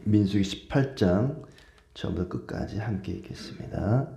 민수기 18장 처음부터 끝까지 함께 읽겠습니다.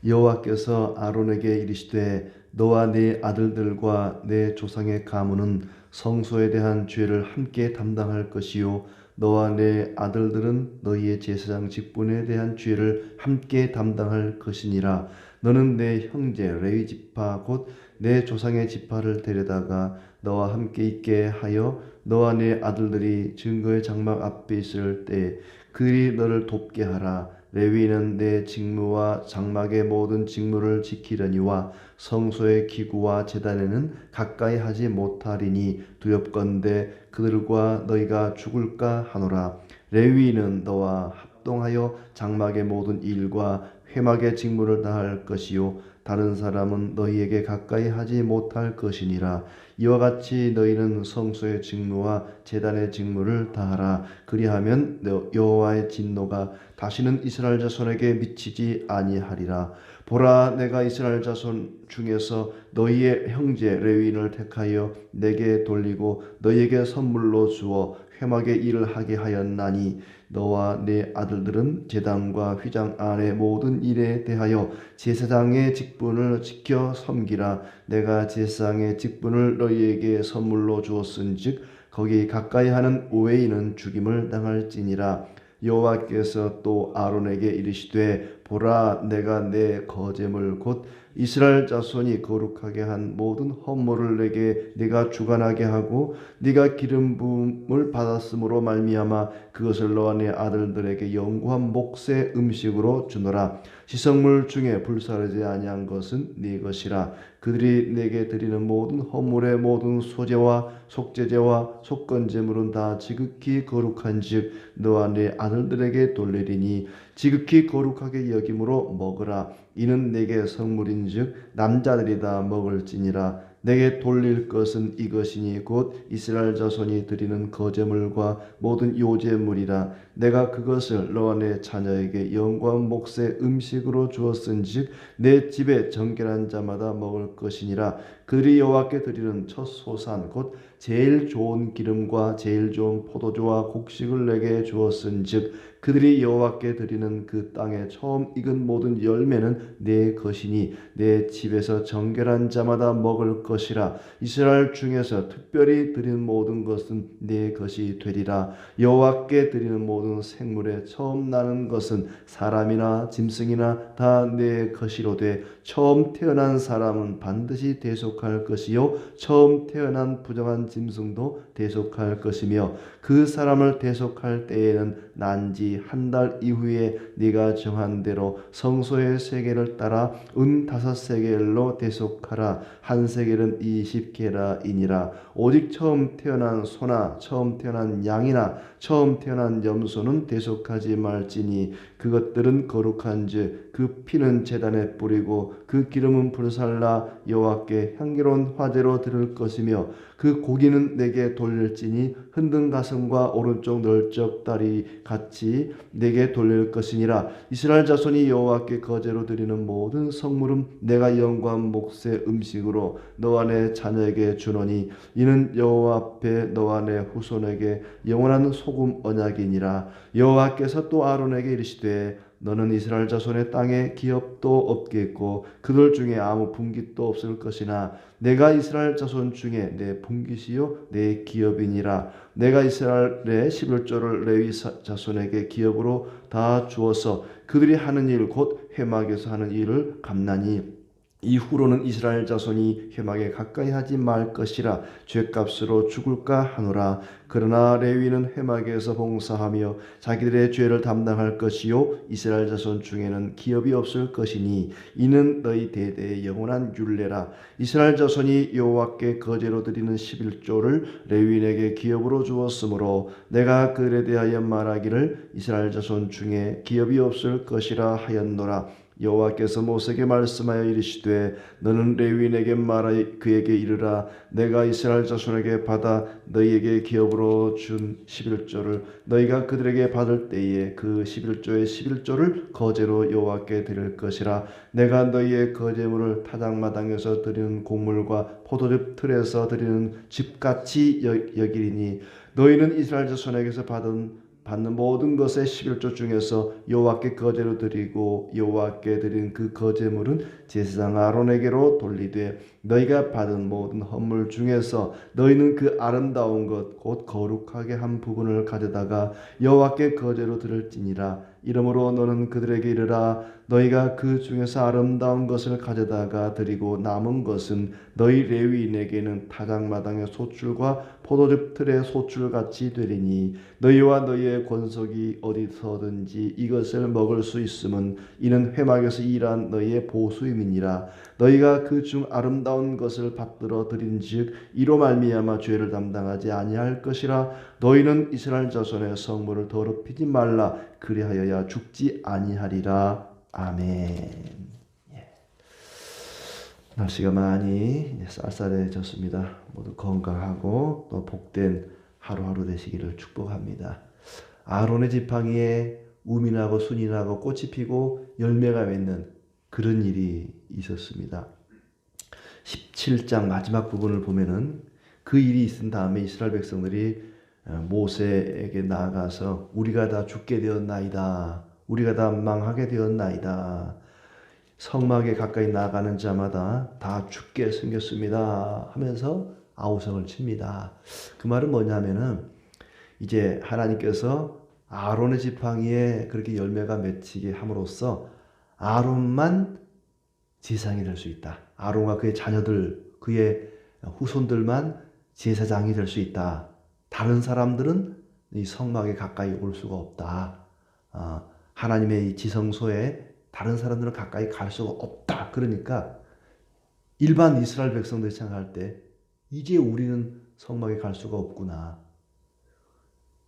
여호와께서 아론에게 이르시되 너와 네 아들들과 내 조상의 가문은 성소에 대한 죄를 함께 담당할 것이요 너와 내 아들들은 너희의 제사장 직분에 대한 죄를 함께 담당할 것이니라. 너는 내 형제 레위 지파 곧 내 조상의 지파를 데려다가 너와 함께 있게 하여 너와 네 아들들이 증거의 장막 앞에 있을 때 그들이 너를 돕게 하라. 레위인은 내 직무와 장막의 모든 직무를 지키려니와 성소의 기구와 제단에는 가까이 하지 못하리니 두렵건대 그들과 너희가 죽을까 하노라. 레위인은 너와 합동하여 장막의 모든 일과 회막의 직무를 다할 것이요 다른 사람은 너희에게 가까이 하지 못할 것이니라. 이와 같이 너희는 성소의 직무와 제단의 직무를 다하라. 그리하면 여호와의 진노가 다시는 이스라엘 자손에게 미치지 아니하리라. 보라, 내가 이스라엘 자손 중에서 너희의 형제 레위인을 택하여 내게 돌리고 너희에게 선물로 주어 회막의 일을 하게 하였나니 너와 네 아들들은 제단과 휘장 안의 모든 일에 대하여 제사장의 직분을 지켜 섬기라. 내가 제사장의 직분을 너희에게 선물로 주었은즉 거기 가까이 하는 우웨이는 죽임을 당할지니라. 여호와께서 또 아론에게 이르시되 보라, 내가 내 거제물 곧 이스라엘 자손이 거룩하게 한 모든 헌물을 내게 네가 주관하게 하고 네가 기름 부음을 받았으므로 말미암아 그것을 너와 네 아들들에게 영구한 몫의 음식으로 주노라. 지성물 중에 불사르지 아니한 것은 네 것이라. 그들이 내게 드리는 모든 헌물의 모든 소제와 속제제와 속건제물은 다 지극히 거룩한즉 너와 네 아들들에게 돌리리니 지극히 거룩하게 여김으로 먹으라. 이는 내게 성물인즉 남자들이 다 먹을지니라. 내게 돌릴 것은 이것이니 곧 이스라엘 자손이 드리는 거제물과 모든 요제물이라. 내가 그것을 너와 내 자녀에게 영광 몫의 음식으로 주었은즉 내 집에 정결한 자마다 먹을 것이니라. 그들이 여호와께 드리는 첫 소산 곧 제일 좋은 기름과 제일 좋은 포도주와 곡식을 내게 주었은즉 그들이 여호와께 드리는 그 땅에 처음 익은 모든 열매는 내 것이니 내 집에서 정결한 자마다 먹을 것이라. 이스라엘 중에서 특별히 드리는 모든 것은 내 것이 되리라. 여호와께 드리는 모든 생물에 처음 나는 것은 사람이나 짐승이나 다 내 것이로되 처음 태어난 사람은 반드시 대속할 것이요 처음 태어난 부정한 짐승도 대속할 것이며 그 사람을 대속할 때에는 난지 한 달 이후에 네가 정한 대로 성소의 세겔을 따라 은 5세겔로 대속하라. 한 세겔은 20게라이니라. 오직 처음 태어난 소나 처음 태어난 양이나 처음 태어난 염소는 대속하지 말지니 그것들은 거룩한즉 그 피는 제단에 뿌리고 그 기름은 불살라 여호와께 향기로운 화제로 드릴 것이며 그 고기는 내게 돌릴지니 흔든 가슴과 오른쪽 널쩍 다리 같이 내게 돌릴 것이니라. 이스라엘 자손이 여호와께 거제로 드리는 모든 성물은 내가 영광 몫의 음식으로 너와 내 자녀에게 주노니 이는 여호와 앞에 너와 내 후손에게 영원한 소금 언약이니라. 여호와께서 또 아론에게 이르시되 너는 이스라엘 자손의 땅에 기업도 없겠고 그들 중에 아무 분깃도 없을 것이나 내가 이스라엘 자손 중에 내 분깃이요 내 기업이니라. 내가 이스라엘의 11조를 레위 자손에게 기업으로 다 주어서 그들이 하는 일 곧 회막에서 하는 일을 갚나니 이후로는 이스라엘 자손이 회막에 가까이 하지 말 것이라. 죄값으로 죽을까 하노라. 그러나 레위는 회막에서 봉사하며 자기들의 죄를 담당할 것이요 이스라엘 자손 중에는 기업이 없을 것이니 이는 너희 대대의 영원한 율례라. 이스라엘 자손이 여호와께 거제로 드리는 11조를 레위인에게 기업으로 주었으므로 내가 그들에 대하여 말하기를 이스라엘 자손 중에 기업이 없을 것이라 하였노라. 여호와께서 모세에게 말씀하여 이르시되 너는 레위인에게 말하여 그에게 이르라. 내가 이스라엘 자손에게 받아 너희에게 기업으로 준 11조를 너희가 그들에게 받을 때에 그 11조의 11조를 거제로 여호와께 드릴 것이라. 내가 너희의 거제물을 타작마당에서 드리는 곡물과 포도즙 틀에서 드리는 즙같이 여기리니 너희는 이스라엘 자손에게서 받은 받는 모든 것의 11조 중에서 여호와께 거제로 드리고 여호와께 드린 그 거제물은 제사장 아론에게로 돌리되 너희가 받은 모든 헌물 중에서 너희는 그 아름다운 것 곧 거룩하게 한 부분을 가져다가 여호와께 거제로 드릴지니라. 이러므로 너는 그들에게 이르라. 너희가 그 중에서 아름다운 것을 가져다가 드리고 남은 것은 너희 레위인에게는 타작마당의 소출과 포도즙 틀의 소출같이 되리니 너희와 너희의 권속이 어디서든지 이것을 먹을 수 있음은 이는 회막에서 일한 너희의 보수임이니라. 너희가 그 중 아름다운 것을 받들어 드린즉 이로 말미암아 죄를 담당하지 아니할 것이라. 너희는 이스라엘 자손의 성물을 더럽히지 말라. 그리하여야 죽지 아니하리라. 아멘. 날씨가 많이 쌀쌀해졌습니다. 모두 건강하고 또 복된 하루하루 되시기를 축복합니다. 아론의 지팡이에 우미 나고 순이 나고 꽃이 피고 열매가 맺는 그런 일이 있었습니다. 17장 마지막 부분을 보면은 그 일이 있은 다음에 이스라엘 백성들이 모세에게 나아가서 우리가 다 죽게 되었나이다. 우리가 다 망하게 되었나이다. 성막에 가까이 나가는 자마다 다 죽게 생겼습니다 하면서 아우성을 칩니다. 그 말은 뭐냐면은 이제 하나님께서 아론의 지팡이에 그렇게 열매가 맺히게 함으로써 아론만 제사장이 될 수 있다. 아론과 그의 자녀들, 그의 후손들만 제사장이 될 수 있다. 다른 사람들은 이 성막에 가까이 올 수가 없다. 하나님의 이 지성소에 다른 사람들은 가까이 갈 수가 없다. 그러니까 일반 이스라엘 백성들이 생각할 때 이제 우리는 성막에 갈 수가 없구나.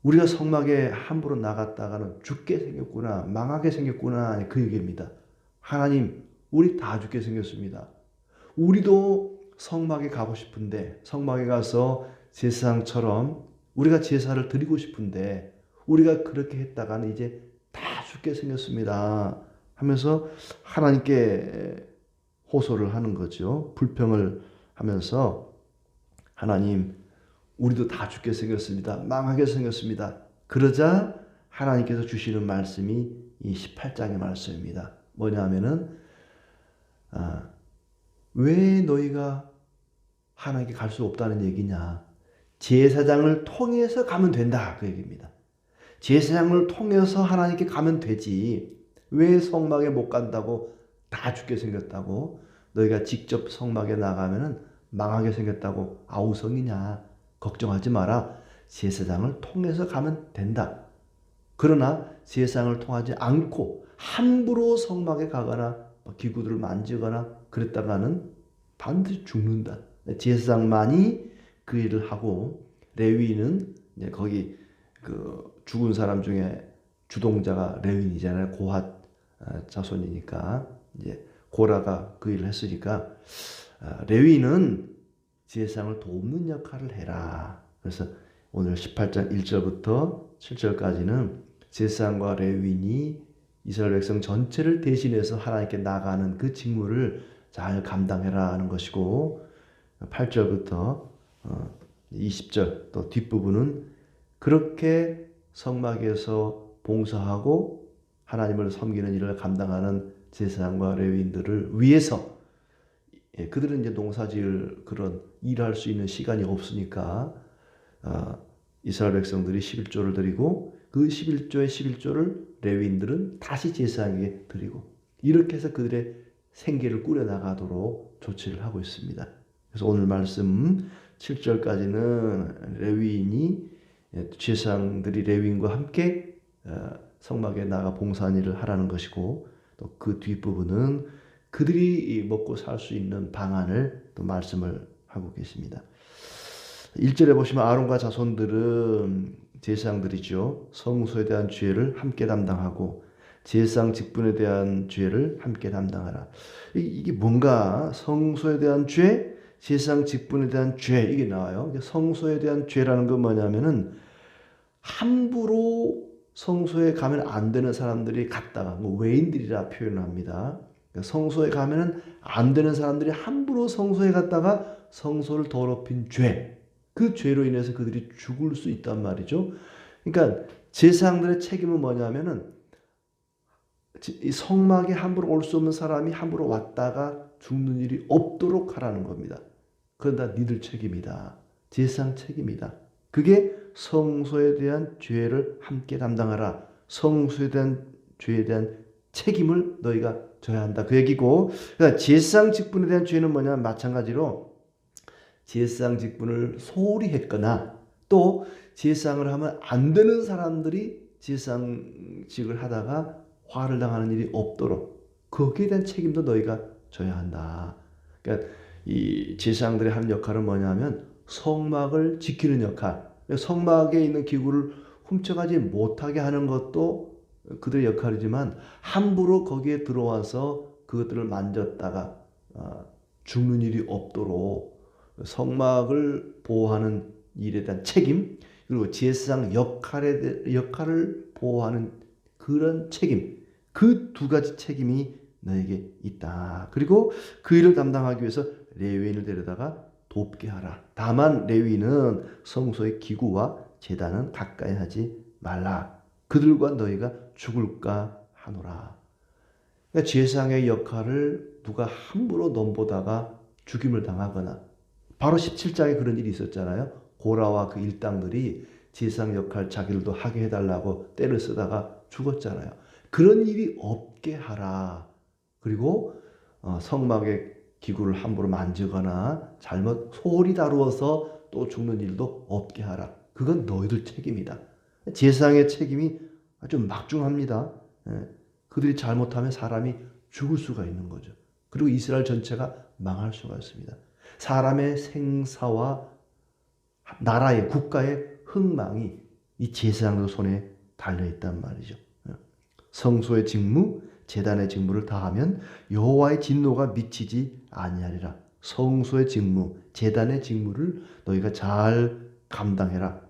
우리가 성막에 함부로 나갔다가는 죽게 생겼구나. 망하게 생겼구나. 그 얘기입니다. 하나님, 우리 다 죽게 생겼습니다. 우리도 성막에 가고 싶은데 성막에 가서 제사장처럼 우리가 제사를 드리고 싶은데 우리가 그렇게 했다가는 이제 다 죽게 생겼습니다 하면서 하나님께 호소를 하는 거죠. 불평을 하면서 하나님, 우리도 다 죽게 생겼습니다. 망하게 생겼습니다. 그러자 하나님께서 주시는 말씀이 이 18장의 말씀입니다. 뭐냐면은 왜 너희가 하나님께 갈 수 없다는 얘기냐. 제사장을 통해서 가면 된다. 그 얘기입니다. 제사장을 통해서 하나님께 가면 되지. 왜 성막에 못 간다고 다 죽게 생겼다고 너희가 직접 성막에 나가면은 망하게 생겼다고 아우성이냐. 걱정하지 마라. 제사장을 통해서 가면 된다. 그러나 제사장을 통하지 않고 함부로 성막에 가거나 기구들을 만지거나 그랬다가는 반드시 죽는다. 제사장만이 그 일을 하고 레위인은 이제 거기 그 죽은 사람 중에 주동자가 레위인이잖아요. 고핫 자손이니까 이제 고라가 그 일을 했으니까 레위인은 제사장을 돕는 역할을 해라. 그래서 오늘 18장 1절부터 7절까지는 제사장과 레위인이 이스라엘 백성 전체를 대신해서 하나님께 나가는 그 직무를 잘 감당해라 하는 것이고 8절부터 20절 또 뒷부분은 그렇게 성막에서 봉사하고 하나님을 섬기는 일을 감당하는 제사장과 레위인들을 위해서 그들은 이제 농사지을 그런 일할 수 있는 시간이 없으니까 이스라엘 백성들이 11조를 드리고 그 11조의 11조를 레위인들은 다시 제사장에게 드리고 이렇게 해서 그들의 생계를 꾸려나가도록 조치를 하고 있습니다. 그래서 오늘 말씀 7절까지는 레위인이 제사장들이 레위인과 함께 성막에 나가 봉사한 일을 하라는 것이고 또 그 뒷부분은 그들이 먹고 살 수 있는 방안을 또 말씀을 하고 계십니다. 1절에 보시면 아론과 자손들은 제사장들이죠. 성소에 대한 죄를 함께 담당하고 제사장 직분에 대한 죄를 함께 담당하라. 이게 뭔가 성소에 대한 죄, 제사장 직분에 대한 죄 이게 나와요. 성소에 대한 죄라는 건 뭐냐면은 함부로 성소에 가면 안 되는 사람들이 갔다가 외인들이라 표현합니다. 성소에 가면은 안 되는 사람들이 함부로 성소에 갔다가 성소를 더럽힌 죄, 그 죄로 인해서 그들이 죽을 수 있단 말이죠. 그러니까 제사장들의 책임은 뭐냐면은 이 성막에 함부로 올 수 없는 사람이 함부로 왔다가 죽는 일이 없도록 하라는 겁니다. 그건 다 니들 책임이다. 제사장 책임이다. 그게 성소에 대한 죄를 함께 담당하라. 성소에 대한 죄에 대한 책임을 너희가 져야 한다. 그 얘기고, 그러니까 제사장 직분에 대한 죄는 뭐냐면 마찬가지로 제사장 직분을 소홀히 했거나 또 제사장을 하면 안 되는 사람들이 제사장직을 하다가 화를 당하는 일이 없도록 거기에 대한 책임도 너희가 져야 한다. 그러니까 이 제사장들이 하는 역할은 뭐냐면 성막을 지키는 역할, 성막에 있는 기구를 훔쳐가지 못하게 하는 것도 그들의 역할이지만 함부로 거기에 들어와서 그것들을 만졌다가 죽는 일이 없도록 성막을 보호하는 일에 대한 책임, 그리고 제사장 역할을 보호하는 그런 책임, 그 두 가지 책임이 너에게 있다. 그리고 그 일을 담당하기 위해서 레위인을 데려다가 돕게 하라. 다만 레위인은 성소의 기구와 제단은 가까이 하지 말라. 그들과 너희가 죽을까 하노라. 그러니까 제사장의 역할을 누가 함부로 넘보다가 죽임을 당하거나, 바로 17장에 그런 일이 있었잖아요. 고라와 그 일당들이 제사장 역할 자기들도 하게 해달라고 때를 쓰다가 죽었잖아요. 그런 일이 없게 하라. 그리고 성막의 기구를 함부로 만지거나 잘못 소홀히 다루어서 또 죽는 일도 없게 하라. 그건 너희들 책임이다. 제사장의 책임이 아주 막중합니다. 그들이 잘못하면 사람이 죽을 수가 있는 거죠. 그리고 이스라엘 전체가 망할 수가 있습니다. 사람의 생사와 나라의 국가의 흥망이 이 제사장들 손에 달려있단 말이죠. 성소의 직무, 제단의 직무를 다하면 여호와의 진노가 미치지 아니하리라. 성소의 직무, 제단의 직무를 너희가 잘 감당해라.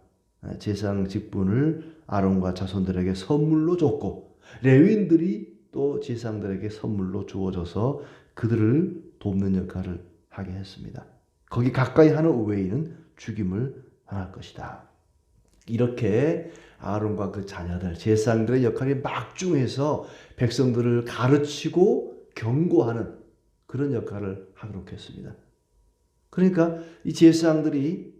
제사장 직분을 아론과 자손들에게 선물로 줬고, 레위인들이 또 제사장들에게 선물로 주어져서 그들을 돕는 역할을 하게 했습니다. 거기 가까이 하는 외에는 죽임을 당할 것이다. 이렇게 아론과 그 자녀들, 제사장들의 역할이 막중해서 백성들을 가르치고 경고하는 그런 역할을 하도록 했습니다. 그러니까 이 제사장들이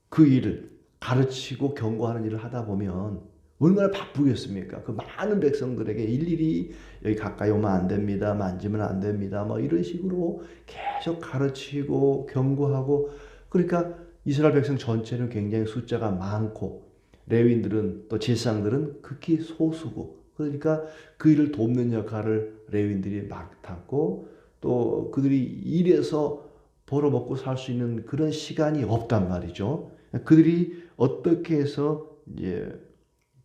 그 일을 가르치고 경고하는 일을 하다 보면 얼마나 바쁘겠습니까? 그 많은 백성들에게 일일이 여기 가까이 오면 안 됩니다. 만지면 안 됩니다. 뭐 이런 식으로 계속 가르치고 경고하고, 그러니까 이스라엘 백성 전체는 굉장히 숫자가 많고 레위인들은 또 제사장들은 극히 소수고, 그러니까 그 일을 돕는 역할을 레위인들이 맡았고 또 그들이 일해서 벌어먹고 살 수 있는 그런 시간이 없단 말이죠. 그들이 어떻게 해서 이제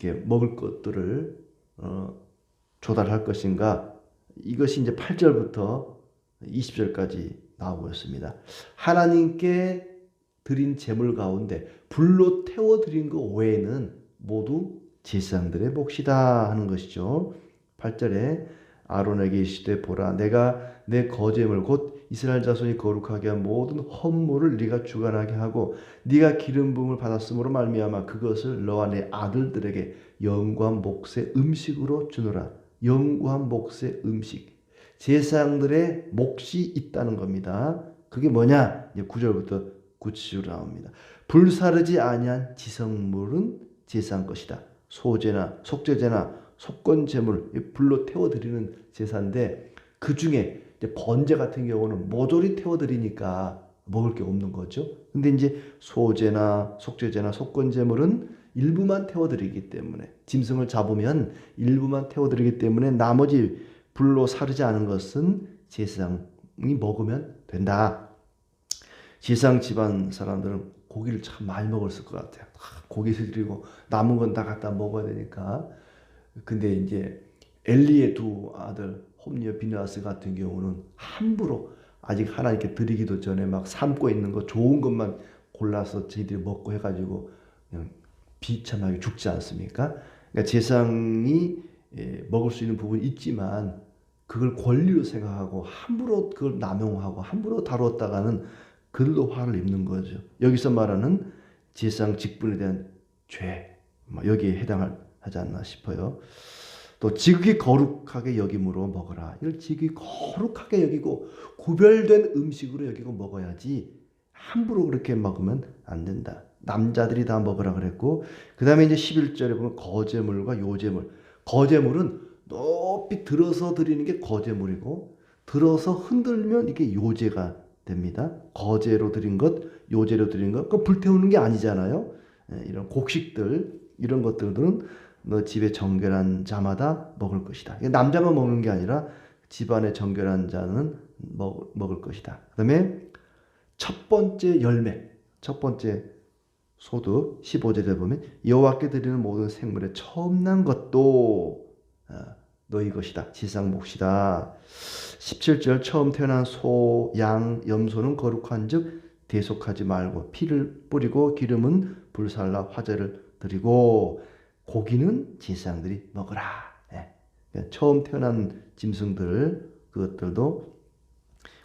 이렇게 먹을 것들을 조달할 것인가, 이것이 이제 8절부터 20절까지 나오고 있습니다. 하나님께 드린 제물 가운데 불로 태워 드린 것 외에는 모두 제사장들의 몫이다 하는 것이죠. 8절에 아론에게 이르시되 보라, 내가 내 거제물 곧 이스라엘 자손이 거룩하게 한 모든 헌물을 네가 주관하게 하고 네가 기름 부음을 받았으므로 말미암아 그것을 너와 내 아들들에게 영구한 몫의 음식으로 주노라. 영구한 몫의 음식, 제사장들의 몫이 있다는 겁니다. 그게 뭐냐? 이제 9절부터 구체적으로 나옵니다. 불사르지 아니한 지성물은 제사장 것이다. 소제나 속죄제나 속건제물, 불로 태워드리는 제사인데 그 중에 번제 같은 경우는 모조리 태워드리니까 먹을 게 없는 거죠. 근데 이제 소제나 속죄제나 속건제물은 일부만 태워드리기 때문에, 짐승을 잡으면 일부만 태워드리기 때문에 나머지 불로 사르지 않은 것은 제사장이 먹으면 된다. 제사장 집안 사람들은 고기를 참 많이 먹었을 것 같아요. 고기 드리고 남은 건 다 갖다 먹어야 되니까. 근데 이제 엘리의 두 아들 홈리와 비느하스 같은 경우는 함부로 아직 하나님께 드리기도 전에 막 삶고 있는 거 좋은 것만 골라서 저희들이 먹고 해가지고 그냥 비참하게 죽지 않습니까? 그러니까 제사장이 먹을 수 있는 부분이 있지만 그걸 권리로 생각하고 함부로 그걸 남용하고 함부로 다뤘다가는 그들도 화를 입는 거죠. 여기서 말하는 제사장 직분에 대한 죄, 여기에 해당하지 않나 싶어요. 또 지극히 거룩하게 여김으로 먹어라. 이걸 지극히 거룩하게 여기고 구별된 음식으로 여기고 먹어야지 함부로 그렇게 먹으면 안 된다. 남자들이 다 먹으라 그랬고, 그 다음에 이제 11절에 보면 거제물과 요제물. 거제물은 높이 들어서 드리는 게 거제물이고, 들어서 흔들면 이게 요제가 됩니다. 거제로 드린 것, 요제로 드린 것, 그 불태우는 게 아니잖아요. 이런 곡식들, 이런 것들은 너 집에 정결한 자마다 먹을 것이다. 남자만 먹는 게 아니라 집안에 정결한 자는 먹을 것이다. 그 다음에 첫 번째 열매, 첫 번째 소득 15절에 보면 여호와께 드리는 모든 생물의 처음 난 것도 너희 것이다. 지상 몫이다. 17절 처음 태어난 소, 양, 염소는 거룩한 즉 대속하지 말고 피를 뿌리고 기름은 불살라 화제를 드리고 고기는 제사장들이 먹으라. 그러니까 처음 태어난 짐승들 그것들도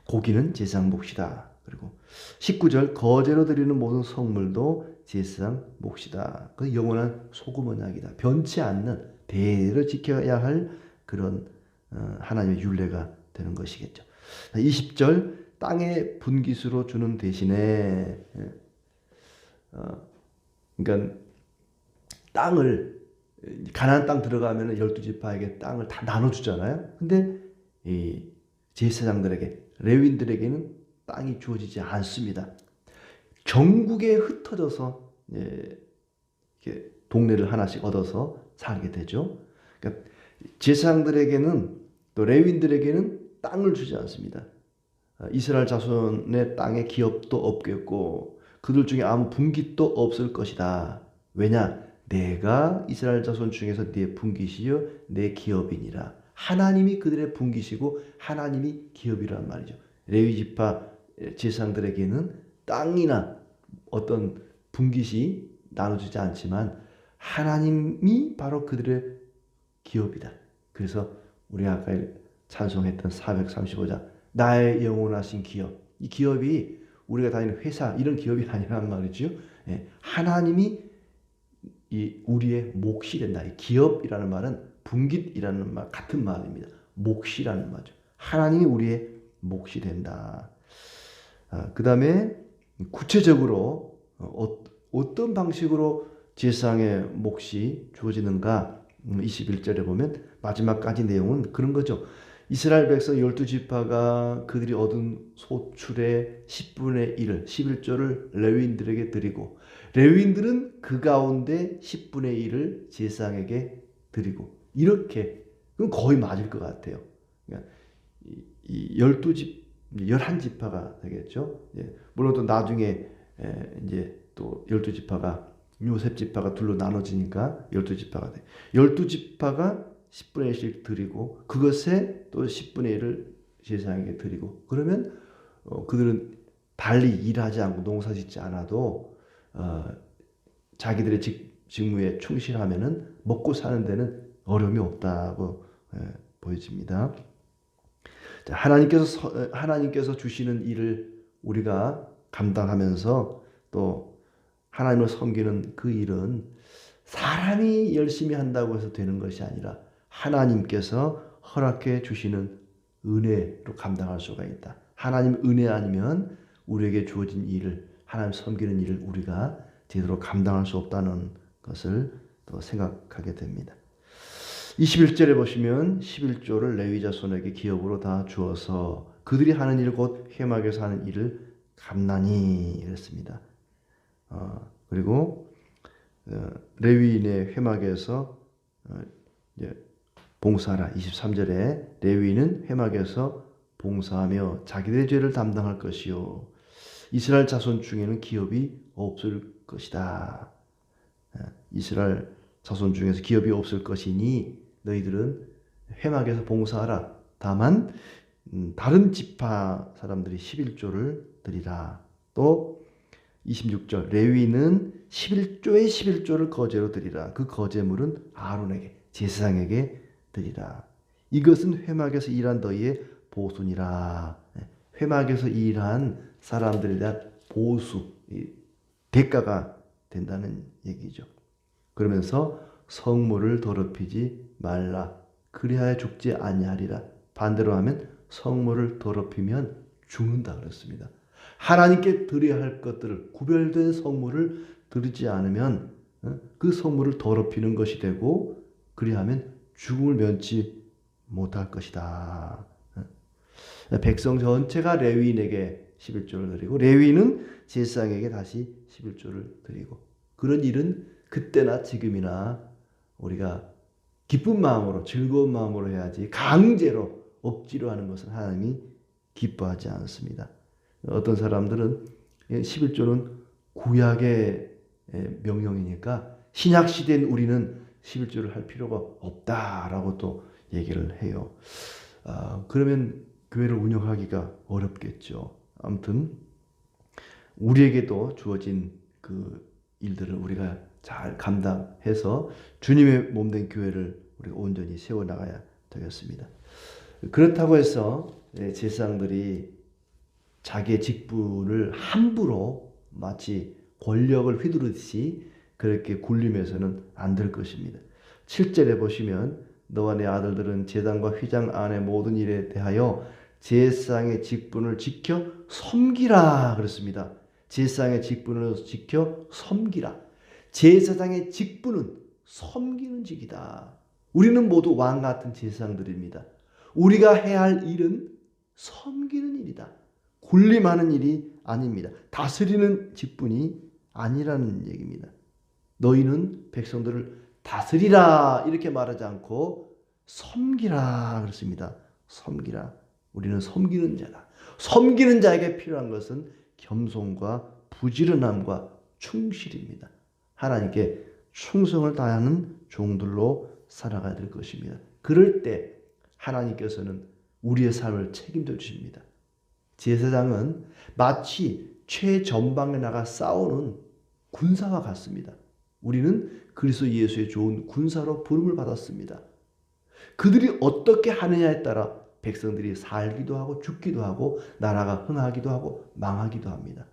고기는 제사장 몫이다. 그리고 19절 거제로 드리는 모든 성물도 제사장 몫이다. 그 영원한 소금 언약이다. 변치 않는 대대로 지켜야 할 그런 하나님의 율례가 되는 것이겠죠. 20절 땅의 분깃으로 주는 대신에 그러니까 땅을 가나안 땅 들어가면 12지파에게 땅을 다 나눠주잖아요. 근데 이 제사장들에게 레위인들에게는 땅이 주어지지 않습니다. 전국에 흩어져서 이렇게 동네를 하나씩 얻어서 살게 되죠. 그러니까 제사장들에게는 또 레위인들에게는 땅을 주지 않습니다. 이스라엘 자손의 땅에 기업도 없겠고 그들 중에 아무 분깃도 없을 것이다. 왜냐? 내가 이스라엘 자손 중에서 네 분깃이요 내 기업이니라. 하나님이 그들의 분깃이고 하나님이 기업이란 말이죠. 레위 지파 제사장들에게는 땅이나 어떤 분깃이 나눠주지 않지만 하나님이 바로 그들의 기업이다. 그래서 우리가 아까 찬송했던 435장 나의 영원하신 기업, 이 기업이 우리가 다니는 회사 이런 기업이 아니란 말이죠. 하나님이 이 우리의 몫이 된다. 이 기업이라는 말은 분깃이라는 말 같은 말입니다. 몫이라는 말이죠. 하나님이 우리의 몫이 된다. 그 다음에 구체적으로 어떤 방식으로 제사장의 몫이 주어지는가 21절에 보면 마지막까지 내용은 그런 거죠. 이스라엘 백성 12지파가 그들이 얻은 소출의 10분의 1을 11조를 레위인들에게 드리고 레위인들은 그 가운데 10분의 1을 제사장에게 드리고 이렇게 그건 거의 맞을 것 같아요. 그러니까 이 11지파가 되겠죠. 물론 또 나중에 이제 또 12지파가 요셉 지파가 둘로 나눠지니까 12지파가 돼. 12지파가 10분의 1씩 드리고 그것에 또 10분의 1을 제사장에게 드리고 그러면 그들은 달리 일하지 않고 농사 짓지 않아도 자기들의 직무에 충실하면은 먹고 사는 데는 어려움이 없다고 보여집니다. 자, 하나님께서 주시는 일을 우리가 감당하면서 또 하나님을 섬기는 그 일은 사람이 열심히 한다고 해서 되는 것이 아니라 하나님께서 허락해 주시는 은혜로 감당할 수가 있다. 하나님 은혜 아니면 우리에게 주어진 일을 하나님 섬기는 일을 우리가 제대로 감당할 수 없다는 것을 또 생각하게 됩니다. 21절에 보시면 11조를 레위 자손에게 기업으로 다 주어서 그들이 하는 일 곧 회막에서 하는 일을 감나니 이랬습니다. 그리고 레위인의 회막에서 봉사하라. 23절에 레위인은 회막에서 봉사하며 자기들의 죄를 담당할 것이요 이스라엘 자손 중에는 기업이 없을 것이다. 이스라엘 자손 중에서 기업이 없을 것이니 너희들은 회막에서 봉사하라. 다만 다른 지파 사람들이 11조를 드리라. 또 26절 레위는 11조의 11조를 거제로 드리라. 그 거제물은 아론에게 제사장에게 드리라. 이것은 회막에서 일한 너희의 보수니라. 회막에서 일한 사람들에 대한 보수, 대가가 된다는 얘기죠. 그러면서 성물을 더럽히지 말라. 그리하여 죽지 아니하리라. 반대로 하면 성물을 더럽히면 죽는다 그랬습니다. 하나님께 드려야 할 것들을 구별된 성물을 드리지 않으면 그 성물을 더럽히는 것이 되고 그리하면 죽음을 면치 못할 것이다. 백성 전체가 레위인에게 11조를 드리고 레위인은 제사장에게 다시 11조를 드리고 그런 일은 그때나 지금이나 우리가 기쁜 마음으로 즐거운 마음으로 해야지 강제로 억지로 하는 것은 하나님이 기뻐하지 않습니다. 어떤 사람들은 11조는 구약의 명령이니까 신약 시대인 우리는 11조를 할 필요가 없다라고 또 얘기를 해요. 그러면 교회를 운영하기가 어렵겠죠. 아무튼 우리에게도 주어진 그 일들을 우리가 잘 감당해서 주님의 몸된 교회를 우리가 온전히 세워나가야 되겠습니다. 그렇다고 해서 제사장들이 자기의 직분을 함부로 마치 권력을 휘두르듯이 그렇게 굴림해서는 안 될 것입니다. 7절에 보시면 너와 내 아들들은 제단과 휘장 안의 모든 일에 대하여 제사장의 직분을 지켜 섬기라 그랬습니다. 제사장의 직분을 지켜 섬기라. 제사장의 직분은 섬기는 직이다. 우리는 모두 왕 같은 제사장들입니다. 우리가 해야 할 일은 섬기는 일이다. 군림하는 일이 아닙니다. 다스리는 직분이 아니라는 얘기입니다. 너희는 백성들을 다스리라 이렇게 말하지 않고 섬기라 그렇습니다. 섬기라. 우리는 섬기는 자다. 섬기는 자에게 필요한 것은 겸손과 부지런함과 충실입니다. 하나님께 충성을 다하는 종들로 살아가야 될 것입니다. 그럴 때 하나님께서는 우리의 삶을 책임져 주십니다. 제사장은 마치 최전방에 나가 싸우는 군사와 같습니다. 우리는 그리스도 예수의 좋은 군사로 부름을 받았습니다. 그들이 어떻게 하느냐에 따라 백성들이 살기도 하고 죽기도 하고 나라가 흥하기도 하고 망하기도 합니다.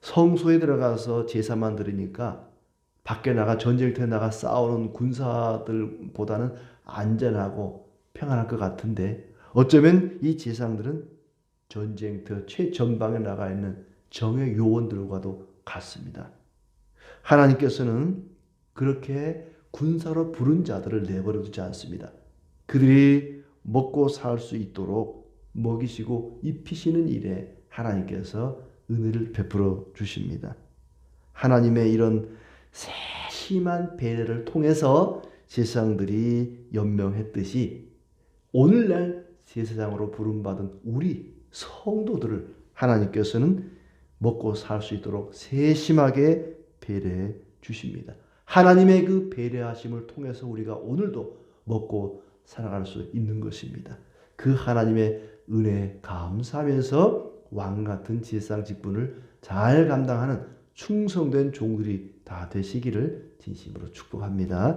성소에 들어가서 제사만 드리니까 밖에 나가 전쟁터에 나가 싸우는 군사들보다는 안전하고 평안할 것 같은데 어쩌면 이 제사장들은 전쟁터 최전방에 나가 있는 정의 요원들과도 같습니다. 하나님께서는 그렇게 군사로 부른 자들을 내버려 두지 않습니다. 그들이 먹고 살 수 있도록 먹이시고 입히시는 일에 하나님께서 은혜를 베풀어 주십니다. 하나님의 이런 세심한 배려를 통해서 제사장들이 연명했듯이 오늘날 제사장으로 부름받은 우리 성도들을 하나님께서는 먹고 살 수 있도록 세심하게 배려해 주십니다. 하나님의 그 배려하심을 통해서 우리가 오늘도 먹고 살아갈 수 있는 것입니다. 그 하나님의 은혜에 감사하면서 왕 같은 제사장 직분을 잘 감당하는 충성된 종들이 다 되시기를 진심으로 축복합니다.